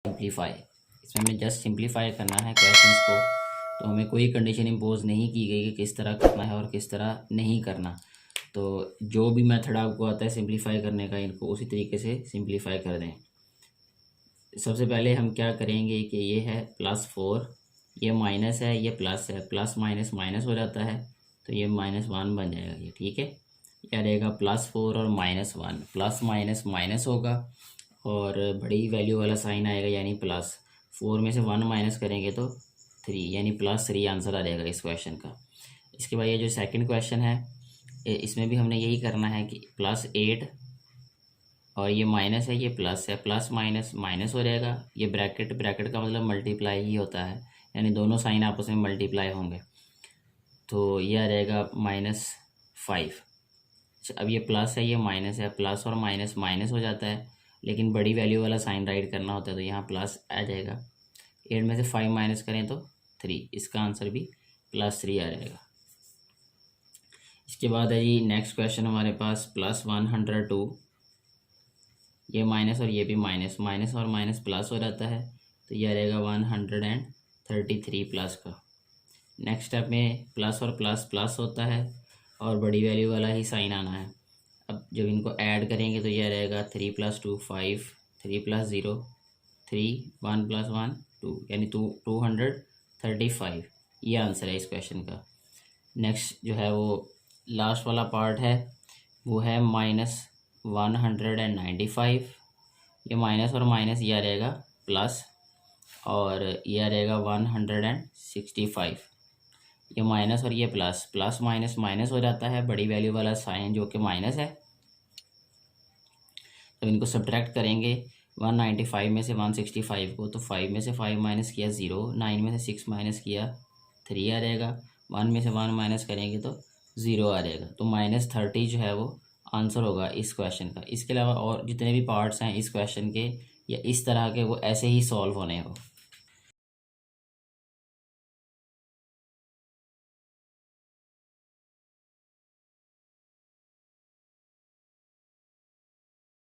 Simplify, इसमें हमें just simplify करना है क्वेश्चंस को। तो हमें कोई कंडीशन इम्पोज नहीं की गई कि किस तरह करना है और किस तरह नहीं करना। तो जो भी मेथड आपको आता है सिंप्लीफाई करने का, इनको उसी तरीके से सिंप्लीफाई कर दें। सबसे पहले हम क्या करेंगे कि ये है +4, ये माइनस है, ये प्लस है, प्लस माइनस माइनस हो जाता है, तो ये -1 बन जाएगा ये, ठीक है। क्या रहेगा +4 और -1, प्लस माइनस माइनस होगा और बड़ी वैल्यू वाला साइन आएगा यानी प्लस। 4 में से 1 माइनस करेंगे तो 3 यानी +3 आंसर आ जाएगा इस क्वेश्चन का। इसके बाद ये जो सेकंड क्वेश्चन है इसमें भी हमने यही करना है कि +8 और ये माइनस है, ये प्लस है, प्लस माइनस माइनस हो जाएगा। ये ब्रैकेट, ब्रैकेट का मतलब मल्टीप्लाई ही होता है, यानी दोनों साइन आपस में मल्टीप्लाई होंगे, तो ये आ जाएगा -5। अब ये प्लस है, ये माइनस है, प्लस और माइनस माइनस हो जाता है, लेकिन बड़ी वैल्यू वाला साइन राइट करना होता है, तो यहाँ प्लस आ जाएगा। 8 में से 5 माइनस करें तो 3, इसका आंसर भी +3 आ जाएगा। इसके बाद है जी नेक्स्ट क्वेश्चन हमारे पास +102, ये माइनस और ये भी माइनस, माइनस और माइनस प्लस हो जाता है, तो ये आ जाएगा 133 प्लस का। नेक्स्ट स्टेप में प्लस और प्लस प्लस होता है और बड़ी वैल्यू वाला ही साइन आना है। अब जब इनको ऐड करेंगे तो ये आ जाएगा 3 + 2 5, 3 + 0 3, 1 + 1 2, यानी 235। ये आंसर है इस क्वेश्चन का। नेक्स्ट जो है वो लास्ट वाला पार्ट है, वो है -195। ये माइनस और माइनस ये आ जाएगा प्लस और ये आ जाएगा 165। ये माइनस और ये प्लस, प्लस माइनस माइनस हो जाता है, बड़ी वैल्यू वाला साइन जो कि माइनस है, तो इनको सब्ट्रैक्ट करेंगे 195 में से 165 को, तो 5 में से 5 माइनस किया 0, 9 में से 6 माइनस किया 3 आ जाएगा, 1 में से 1 माइनस करेंगे तो 0 आ जाएगा। तो -30 जो है वो आंसर होगा इस क्वेश्चन का। इसके अलावा और जितने भी पार्ट्स हैं इस क्वेश्चन के या इस तरह के, वो ऐसे ही सॉल्व होने हो।